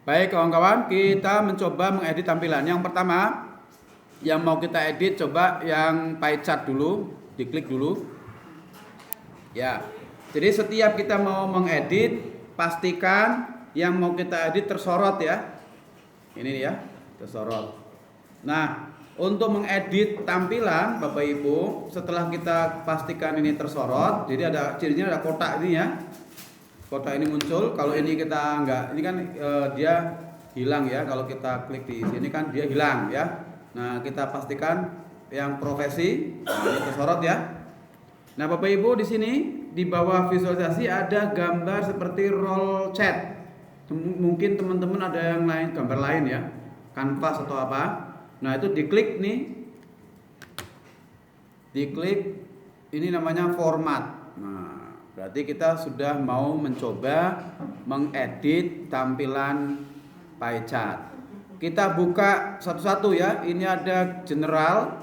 Baik kawan-kawan, kita mencoba mengedit tampilan. Yang pertama, yang mau kita edit coba yang pie chart dulu, diklik dulu. Ya. Jadi setiap kita mau mengedit, pastikan yang mau kita edit tersorot ya. Ini ya, tersorot. Nah, untuk mengedit tampilan Bapak Ibu, setelah kita pastikan ini tersorot, jadi ada cirinya ada kotak ini ya. Kotak ini muncul. Kalau ini kita enggak, ini kan dia hilang ya. Kalau kita klik di sini kan dia hilang ya. Nah, kita pastikan yang profesi, nah, ini tersorot ya. Nah, Bapak Ibu di sini di bawah visualisasi ada gambar seperti roll chat. Mungkin teman-teman ada yang lain, gambar lain ya, kanvas atau apa. Nah, itu diklik nih, diklik ini namanya format. Nah, berarti kita sudah mau mencoba mengedit tampilan pie chart. Kita buka satu-satu ya. Ini ada general.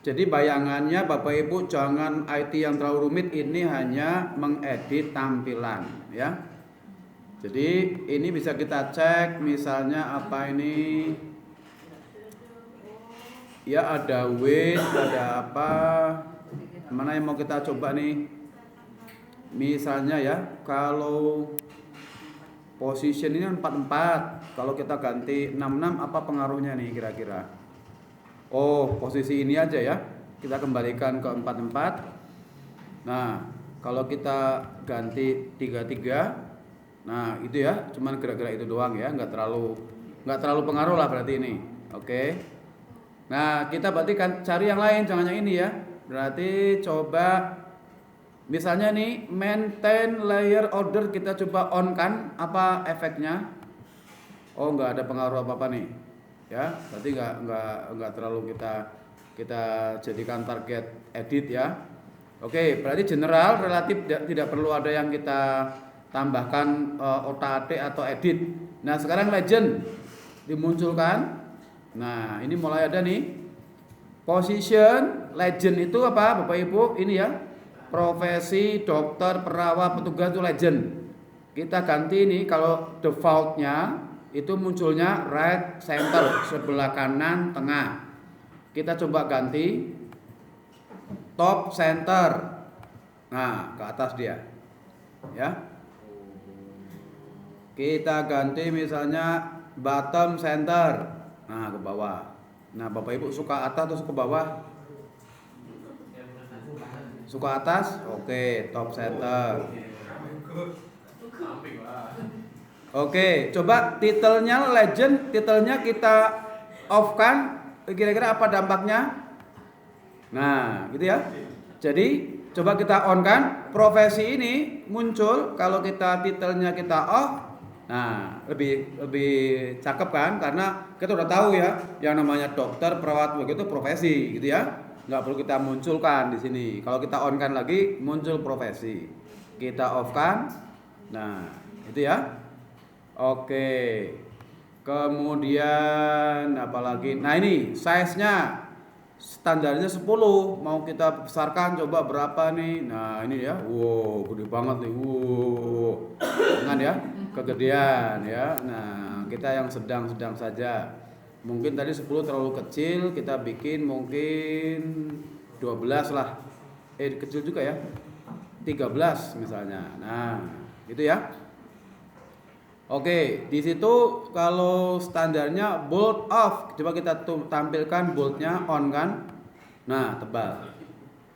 Jadi bayangannya Bapak Ibu jangan IT yang terlalu rumit, ini hanya mengedit tampilan ya. Jadi ini bisa kita cek misalnya apa ini. Ya ada weight, ada apa. Mana yang mau kita coba nih? Misalnya ya, kalau position ini 44, kalau kita ganti 66 apa pengaruhnya nih kira-kira? Oh, posisi ini aja ya. Kita kembalikan ke 44. Nah, kalau kita ganti 33, nah itu ya, cuman kira-kira itu doang ya, nggak terlalu pengaruh lah berarti ini. Oke. Nah, kita berarti kan cari yang lain, jangan yang ini ya. Berarti coba misalnya nih maintain layer order, kita coba on kan, apa efeknya? Oh, nggak ada pengaruh apa-apa nih. Ya, berarti nggak terlalu kita jadikan target edit ya. Oke, berarti general relatif tidak perlu ada yang kita tambahkan otak-atik atau edit. Nah, sekarang legend dimunculkan. Nah, ini mulai ada nih. Position legend itu apa Bapak Ibu? Ini ya. Profesi, dokter, perawat, petugas itu legend. Kita ganti ini, kalau defaultnya itu munculnya right center, sebelah kanan tengah. Kita coba ganti top center. Nah, ke atas dia. Ya. Kita ganti misalnya bottom center. Nah, ke bawah. Nah, Bapak Ibu suka atas atau suka bawah? Suka atas? Oke, top center. Oke, coba titelnya legend, titelnya kita off kan, kira-kira apa dampaknya? Nah, gitu ya. Jadi, coba kita on kan, profesi ini muncul kalau kita titelnya kita off. Nah, lebih cakep kan, karena kita udah tahu ya, yang namanya dokter, perawat begitu profesi, gitu ya. Nggak perlu kita munculkan di sini. Kalau kita on kan lagi, muncul profesi. Kita off kan. Nah, itu ya. Oke. Kemudian apalagi? Nah, ini size-nya standarnya 10. Mau kita besarkan coba berapa nih? Nah, ini ya. Wow, gede banget nih. Wow. Jangan ya, kegedean ya. Nah, kita yang sedang-sedang saja. Mungkin tadi 10 terlalu kecil, kita bikin mungkin 12 lah. Kecil juga ya. 13 misalnya. Nah, gitu ya. Oke, di situ kalau standarnya bold off, coba kita tampilkan boldnya on kan. Nah, tebal.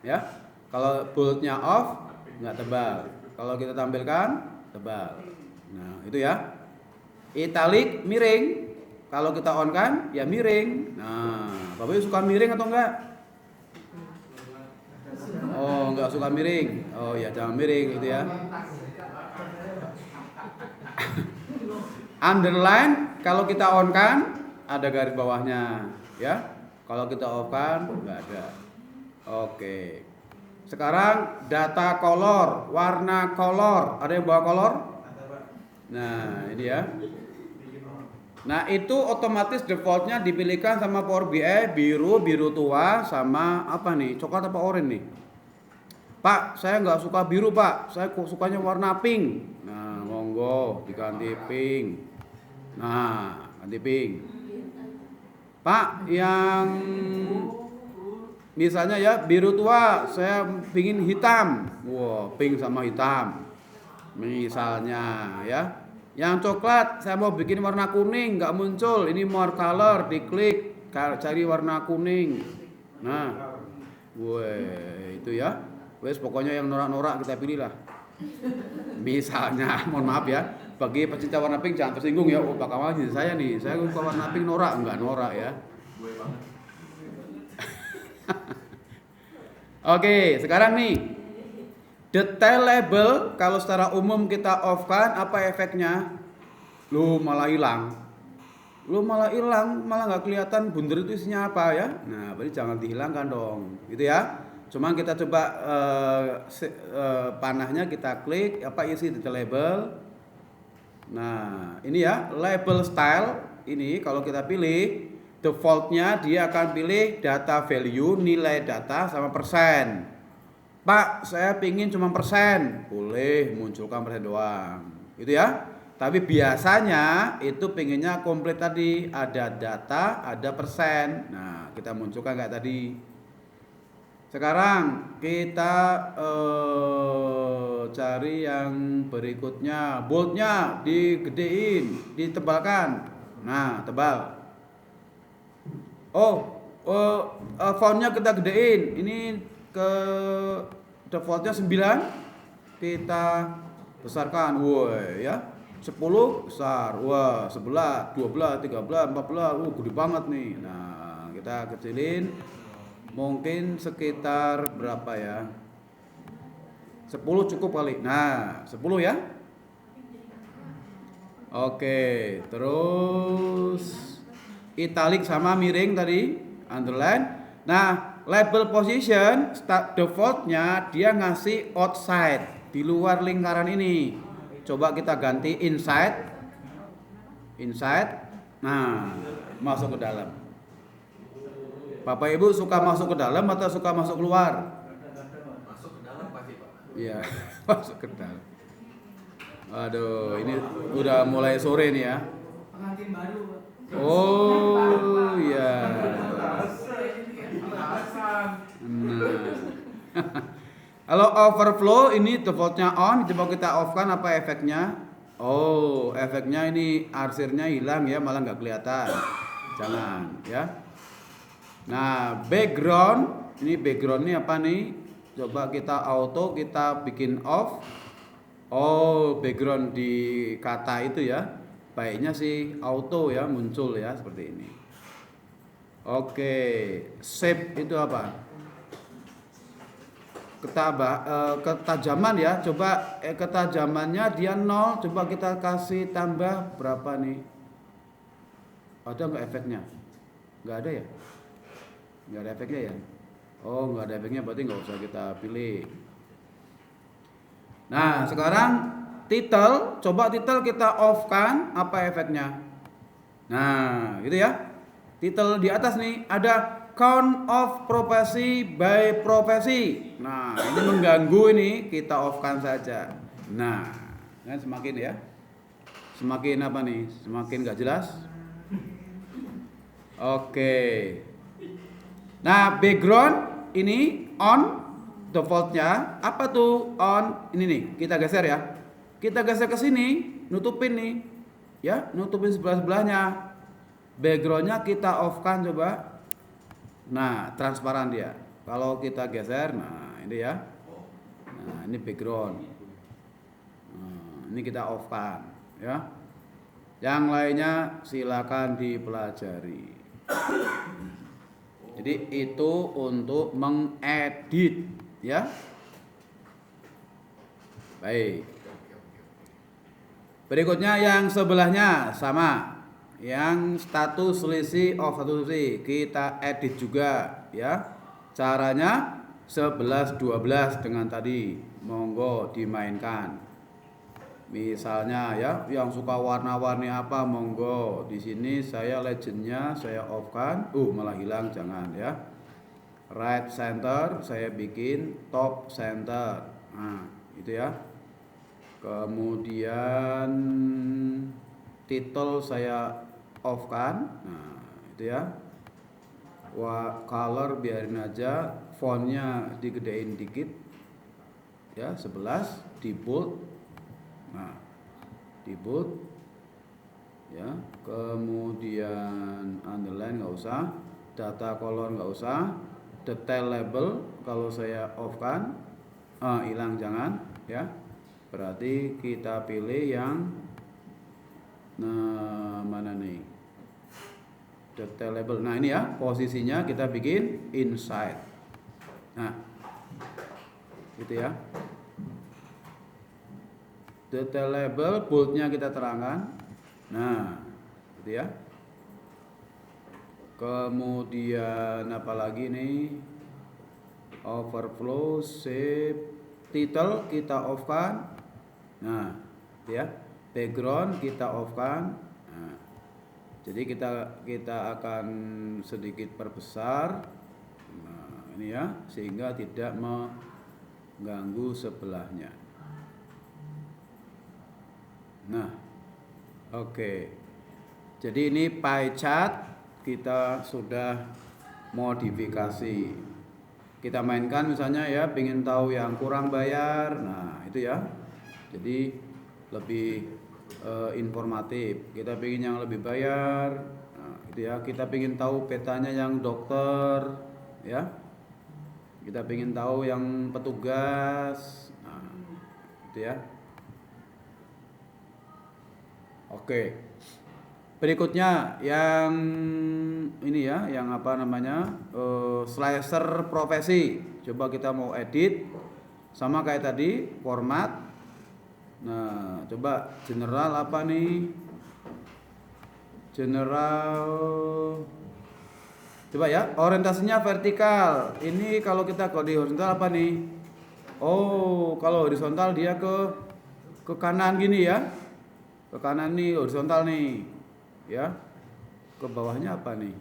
Ya. Kalau boldnya off, nggak tebal. Kalau kita tampilkan, tebal. Nah, itu ya. Italic miring. Kalau kita on kan, ya miring. Nah, Bapak Ibu suka miring atau enggak? Oh, enggak suka miring. Oh ya, jangan miring gitu ya. Underline, kalau kita on kan, ada garis bawahnya, ya. Kalau kita off kan, enggak ada. Oke. Sekarang data color, warna color. Ada yang bawa color? Nah, ini ya. Nah, itu otomatis defaultnya dipilihkan sama Power BI biru tua sama apa nih? Coklat apa oranye nih? Pak, saya nggak suka biru Pak, saya sukanya warna pink. Nah, monggo monggo diganti pink. Nah, ganti pink. Pak, yang misalnya ya biru tua, saya pingin hitam. Wow, pink sama hitam. Misalnya ya. Yang coklat, saya mau bikin warna kuning, nggak muncul. Ini more color, diklik, cari warna kuning. Nah, weh, itu ya. Wes pokoknya yang norak-norak kita pilih lah. Misalnya, mohon maaf ya, bagi pecinta warna pink jangan tersinggung ya. Oh, Pak Kamal ini saya nih, saya suka warna pink norak, enggak norak ya. Oke, sekarang nih detail label kalau secara umum kita off kan, apa efeknya? Lu malah hilang. Malah nggak kelihatan bundar itu isinya apa ya. Nah, berarti jangan dihilangkan dong, gitu ya. Cuman kita coba panahnya kita klik apa isi detail label. Nah, ini ya label style ini kalau kita pilih defaultnya dia akan pilih data value, nilai data sama persen. Pak, saya pingin cuma persen, boleh munculkan persen doang, gitu ya. Tapi biasanya itu pinginnya komplit tadi, ada data, ada persen. Nah, kita munculkan kayak tadi. Sekarang kita cari yang berikutnya, boldnya digedein, ditebalkan. Nah, tebal. Fontnya kita gedein. Ini ke defaultnya 9, kita besarkan. Woi ya. 10 besar. Wah, 11, 12, 13, 14. Gede banget nih. Nah, kita kecilin. Mungkin sekitar berapa ya? 10 cukup kali. Nah, 10 ya. Oke, terus italic sama miring tadi, underline. Nah, label position defaultnya dia ngasih outside, di luar lingkaran ini. Coba kita ganti inside. Nah, masuk ke dalam. Bapak Ibu suka masuk ke dalam atau suka masuk keluar? Masuk ke dalam pasti, Pak. Iya, masuk ke dalam. Aduh, ini udah mulai sore nih ya. Pengantin baru, Pak. Oh iya. Nah. Kalau overflow ini defaultnya on, coba kita off kan apa efeknya? Oh, efeknya ini arsirnya hilang ya, malah nggak kelihatan. Jangan ya. Nah, background ini apa nih? Coba kita auto, kita bikin off. Oh, background di kata itu ya. Baiknya sih auto ya, muncul ya seperti ini. Oke, shape itu apa? Ketajaman ya. Coba ketajamannya dia 0, coba kita kasih tambah berapa nih? Ada nggak efeknya? Nggak ada ya? Nggak ada efeknya ya? Oh, nggak ada efeknya, berarti nggak usah kita pilih. Nah, sekarang title, coba title kita off kan, apa efeknya? Nah, gitu ya. Title di atas nih ada count of profesi by profesi. Nah, ini mengganggu ini, kita off kan saja. Nah, kan semakin ya. Semakin apa nih? Semakin nggak jelas. Oke. Nah, background ini on defaultnya apa tuh on ini nih, kita geser ya. Kita geser ke sini, nutupin nih. Ya, nutupin sebelah-sebelahnya. Backgroundnya kita off kan coba. Nah, transparan dia. Kalau kita geser, nah ini ya. Nah, ini background. Nah, ini kita off kan ya. Yang lainnya silakan dipelajari. Jadi itu untuk mengedit ya. Baik. Berikutnya yang sebelahnya sama. Yang status selisih of status selisih kita edit juga ya. Caranya 11 12 dengan tadi. Monggo dimainkan. Misalnya ya, yang suka warna-warni apa monggo. Di sini saya legendnya saya off kan. Malah hilang, jangan ya. Right center saya bikin top center. Nah, itu ya. Kemudian title saya off kan. Nah, itu ya. Color biarin aja, fontnya digedein dikit. Ya, 11 di bold. Nah, di bold. Ya, kemudian underline nggak usah, data color nggak usah, detail label kalau saya off kan, hilang jangan ya. Berarti kita pilih yang mana nih? Detail label. Nah, ini ya, posisinya kita bikin inside. Nah, gitu ya. Detail label, boldnya kita terangkan. Nah, gitu ya. Kemudian apalagi nih? Overflow, shape, title kita off kan. Nah, gitu ya. Background kita off kan. Nah, jadi kita akan sedikit perbesar. Nah, ini ya, sehingga tidak mengganggu sebelahnya. Nah, oke. Jadi ini pie chart kita sudah modifikasi. Kita mainkan misalnya ya, pengen tahu yang kurang bayar. Nah, itu ya. Jadi lebih informatif. Kita pengen yang lebih bayar. Nah, itu ya. Kita pengen tahu petanya yang dokter, ya. Kita pengen tahu yang petugas. Nah, itu ya. Oke. Berikutnya yang ini ya, yang apa namanya? Slicer profesi. Coba kita mau edit. Sama kayak tadi, format. Nah, coba general apa nih? General. Coba ya, orientasinya vertikal. Ini kalau kita di horizontal apa nih? Oh, kalau horizontal dia ke kanan gini ya. Ke kanan nih horizontal nih. Ya. Ke bawahnya apa nih?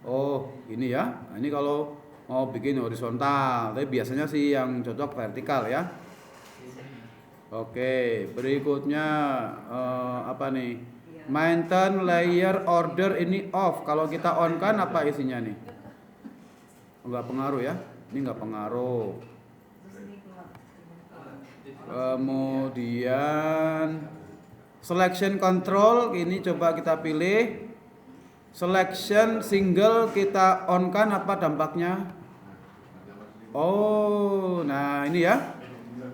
Oh, ini ya. Nah, ini kalau mau bikin horizontal, tapi biasanya sih yang cocok vertikal ya. Oke, berikutnya apa nih? Maintain layer order ini off. Kalau kita on kan apa isinya nih? Enggak pengaruh ya. Ini enggak pengaruh. Kemudian selection control ini coba kita pilih. Selection single kita on kan apa dampaknya? Oh, nah ini ya.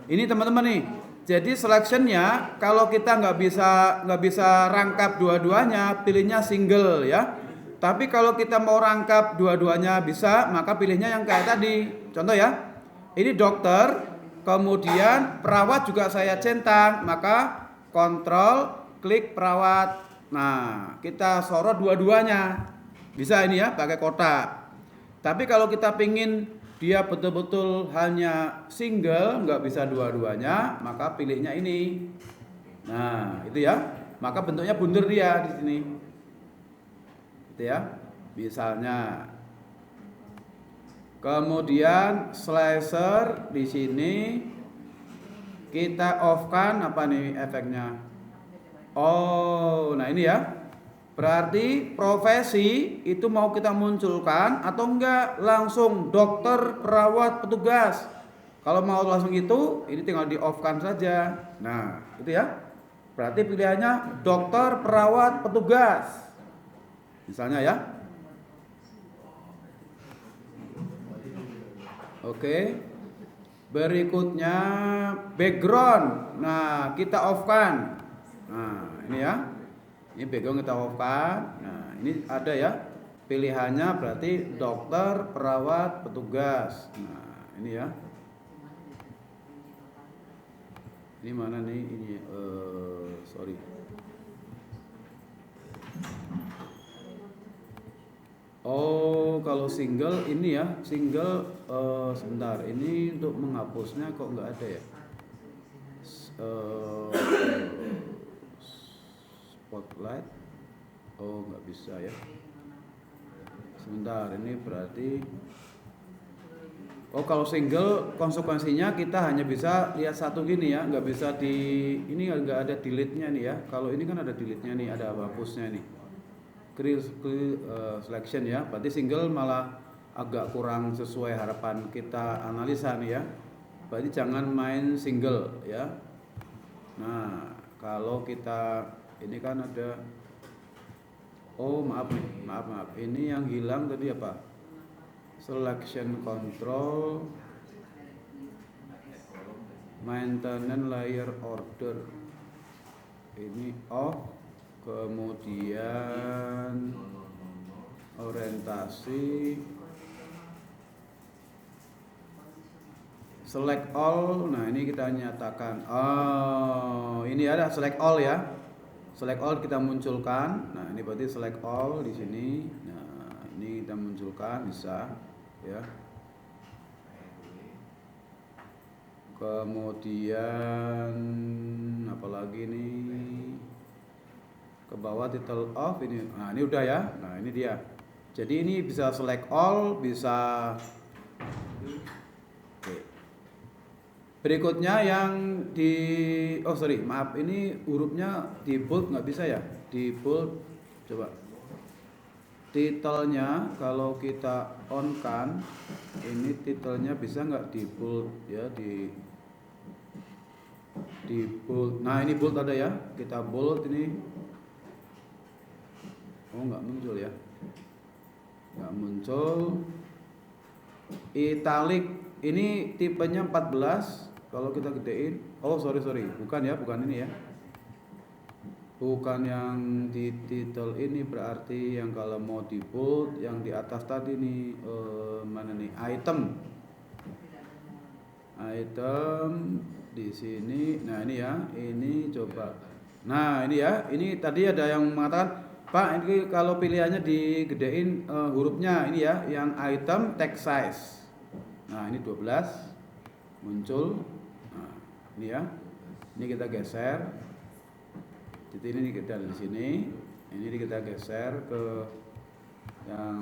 Ini teman-teman nih. Jadi selectionnya kalau kita nggak bisa rangkap dua-duanya, pilihnya single ya. Tapi kalau kita mau rangkap dua-duanya bisa, maka pilihnya yang kayak tadi. Contoh ya, ini dokter, kemudian perawat juga saya centang, maka kontrol klik perawat. Nah, kita sorot dua-duanya. Bisa ini ya, pakai kotak. Tapi kalau kita pingin dia betul-betul hanya single, nggak bisa dua-duanya, maka pilihnya ini. Nah, itu ya. Maka bentuknya bunder dia di sini. Gitu ya. Misalnya. Kemudian slicer di sini kita off kan apa nih efeknya? Oh, nah ini ya. Berarti profesi itu mau kita munculkan atau enggak langsung dokter, perawat, petugas. Kalau mau langsung itu, ini tinggal di off kan saja. Nah, itu ya. Berarti pilihannya dokter, perawat, petugas. Misalnya ya. Oke. Berikutnya background. Nah, kita off kan. Nah, ini ya. Ini background kita off kan. Nah, ini ada ya. Pilihannya berarti dokter, perawat, petugas. Nah, ini ya. Ini mana nih? Ini sorry. Oh, kalau single ini ya, single sebentar. Ini untuk menghapusnya kok nggak ada ya? Spotlight. Oh, nggak bisa ya. Sebentar, ini berarti Oh kalau single konsekuensinya kita hanya bisa lihat satu gini ya, nggak bisa ini nggak ada delete-nya nih ya. Kalau ini kan ada delete-nya nih, ada hapusnya nih. Clear selection ya. Berarti single malah agak kurang sesuai harapan kita analisa nih ya. Berarti jangan main single ya. Nah kalau kita ini kan ada, oh maaf nih, maaf. Ini yang hilang tadi apa? Selection control, maintenance layer order, ini off, kemudian orientasi, select all. Nah ini kita nyatakan, oh ini ada select all ya, select all kita munculkan. Nah ini berarti select all di sini. Nah ini kita munculkan bisa ya. Kemudian apalagi nih, ke bawah title off ini. Nah ini udah ya. Nah ini dia. Jadi ini bisa select all, bisa. Oke. Berikutnya yang maaf, ini hurufnya di bold nggak bisa ya? Di bold coba. Titelnya kalau kita on kan, ini titelnya bisa nggak di bold ya, di bold. Nah ini bold ada ya, kita bold ini. Oh nggak muncul ya, nggak muncul. Italic ini tipenya 14. Kalau kita gedein, oh sorry, bukan ya, bukan ini ya. Bukan yang di title ini, berarti yang kalau mau di bold yang di atas tadi nih, mana nih, item di sini. Nah ini ya, ini coba. Nah ini ya, ini tadi ada yang mengatakan, Pak ini kalau pilihannya digedein hurufnya ini ya, yang item text size. Nah ini 12 muncul. Nah ini ya, ini kita geser. Jadi ini kita di sini, ini kita geser ke yang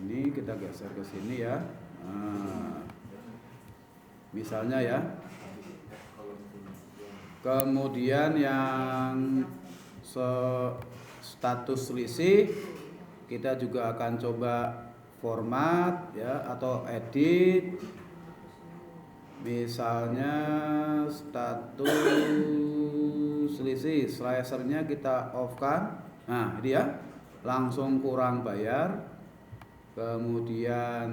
ini, kita geser ke sini ya. Nah, misalnya ya. Kemudian yang status selisih kita juga akan coba format ya atau edit. Misalnya status selisih, slicernya kita off kan. Nah ini ya, langsung kurang bayar. Kemudian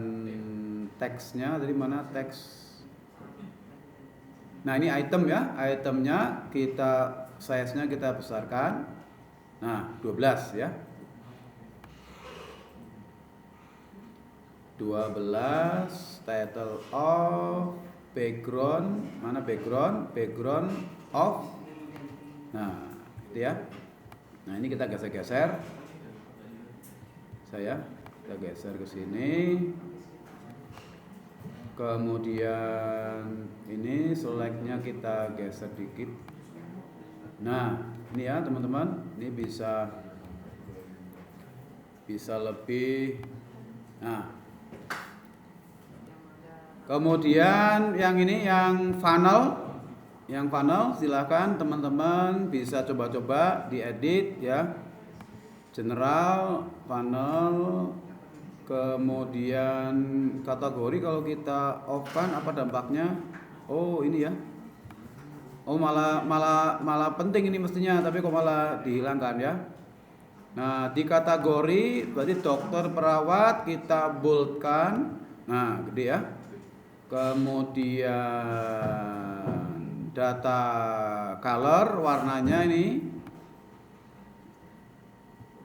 teksnya dari mana, teks. Nah ini item ya, itemnya kita size-nya kita besarkan. Nah 12 ya, 12. Title of, background, mana background off. Nah itu ya. Nah ini kita geser-geser, kita geser ke sini. Kemudian ini selectnya kita geser dikit. Nah ini ya teman-teman, ini bisa lebih. Nah kemudian yang ini, yang funnel silakan teman-teman bisa coba-coba diedit ya. General, funnel, kemudian kategori kalau kita off kan apa dampaknya? Oh ini ya. Oh malah penting ini mestinya, tapi kok malah dihilangkan ya. Nah di kategori berarti dokter, perawat kita boldkan. Nah gede ya. Kemudian data color, warnanya ini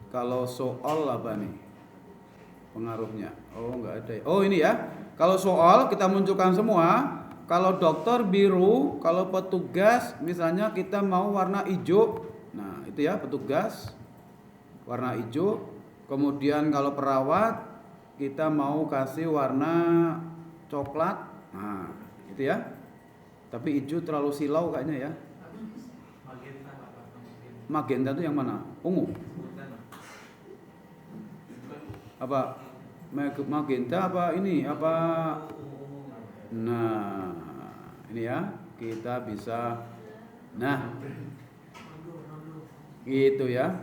kalau soal apa nih pengaruhnya? Oh nggak ada. Oh ini ya, kalau soal kita munculkan semua. Kalau dokter biru, kalau petugas misalnya kita mau warna hijau. Nah itu ya, petugas warna hijau. Kemudian kalau perawat kita mau kasih warna coklat. Nah itu ya. Tapi hijau terlalu silau kayaknya ya. Magenta itu yang mana? Ungu. Apa magenta apa ini? Apa Nah, ini ya, kita bisa, nah, gitu ya.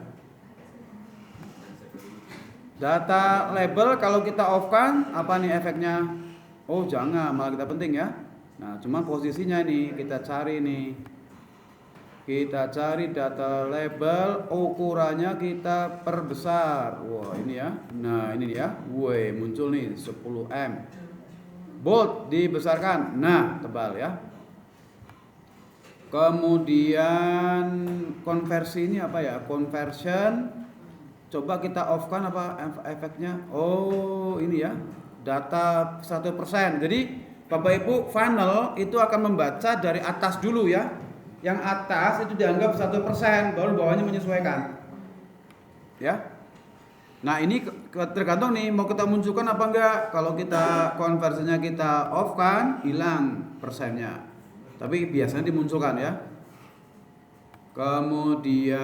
Data label kalau kita off kan, apa nih efeknya? Oh jangan, malah kita penting ya. Nah, cuma posisinya ini kita cari nih. Kita cari data label, ukurannya kita perbesar. Wah, ini ya. Nah, ini ya. Woi, muncul nih 10M. Bold dibesarkan. Nah, tebal ya. Kemudian konversi ini apa ya? Conversion. Coba kita off kan apa efeknya? Oh, ini ya. Data 100%. Jadi, Bapak Ibu, funnel itu akan membaca dari atas dulu ya. Yang atas itu dianggap 1%, baru bawahnya menyesuaikan. Ya. Nah, ini tergantung nih mau kita munculkan apa enggak. Kalau kita konversinya kita off kan, hilang persennya. Tapi biasanya dimunculkan ya. Kemudian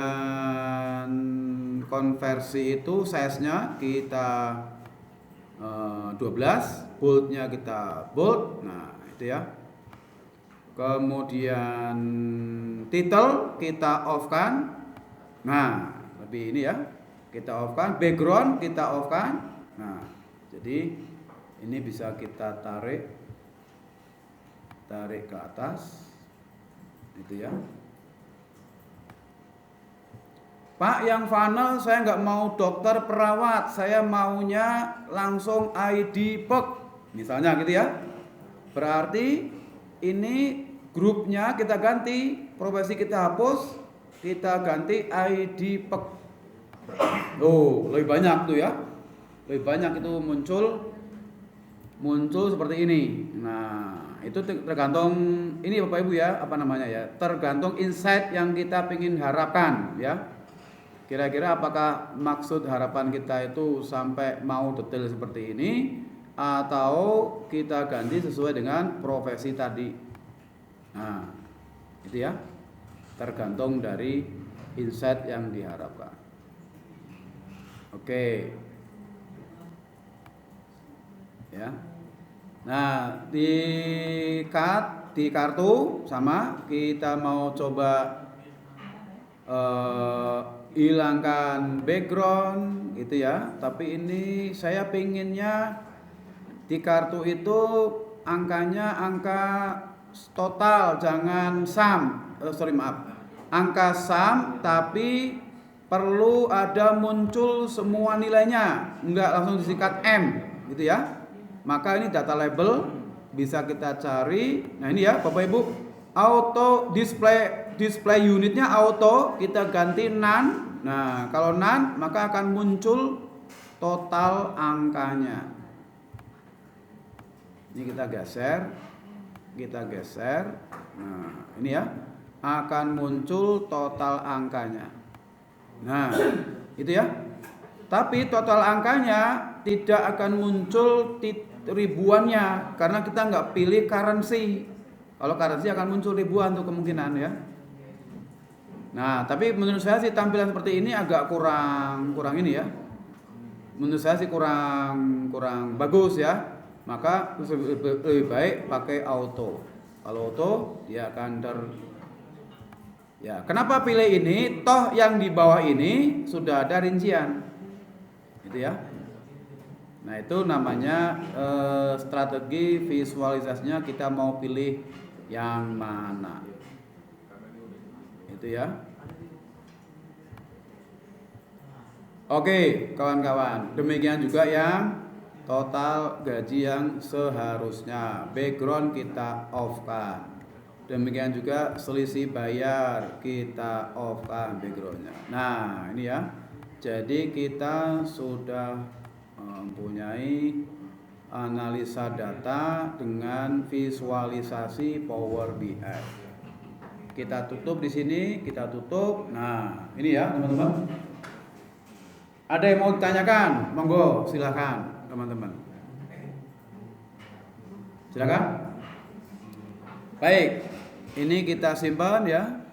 konversi itu size-nya kita 12, bold-nya kita bold. Nah, itu ya. Kemudian title kita off kan. Nah, lebih ini ya. Kita off kan, background kita off kan. Nah, jadi ini bisa kita tarik ke atas. Itu ya. Pak, yang funnel saya nggak mau dokter perawat, saya maunya langsung ID PEK. Misalnya gitu ya. Berarti ini grupnya kita ganti, profesi kita hapus, kita ganti ID PEK. Oh, lebih banyak tuh ya. Lebih banyak itu muncul seperti ini. Nah, itu tergantung ini Bapak Ibu ya, apa namanya ya? Tergantung insight yang kita ingin harapkan ya. Kira-kira apakah maksud harapan kita itu sampai mau detail seperti ini atau kita ganti sesuai dengan profesi tadi. Nah, itu ya. Tergantung dari insight yang diharapkan. Oke. Ya. Nah, di kartu sama kita mau coba hilangkan background gitu ya. Tapi ini saya pinginnya di kartu itu angkanya angka total, jangan sum. Angka sum tapi perlu ada muncul semua nilainya, enggak langsung disingkat M gitu ya. Maka ini data label bisa kita cari. Nah, ini ya Bapak Ibu, auto display unitnya auto kita ganti none. Nah, kalau none maka akan muncul total angkanya. Ini kita geser. Nah, ini ya akan muncul total angkanya. Nah, itu ya. Tapi total angkanya tidak akan muncul ribuannya karena kita nggak pilih currency. Kalau currency akan muncul ribuan tuh kemungkinan ya. Nah, tapi menurut saya sih tampilan seperti ini agak kurang ini ya. Menurut saya sih kurang bagus ya. Maka lebih baik pakai auto. Kalau auto dia akan ya, kenapa pilih ini? Toh yang di bawah ini sudah ada rincian. Gitu ya. Nah, itu namanya strategi visualisasinya kita mau pilih yang mana. Itu ya. Oke, kawan-kawan. Demikian juga yang total gaji yang seharusnya. Background kita off kan. Demikian juga selisih bayar kita off kan backgroundnya. Nah, ini ya. Jadi kita sudah mempunyai analisa data dengan visualisasi Power BI. Kita tutup di sini, kita tutup. Nah, ini ya teman-teman. Ada yang mau ditanyakan? Monggo, silakan teman-teman. Silakan. Baik, ini kita simpan ya.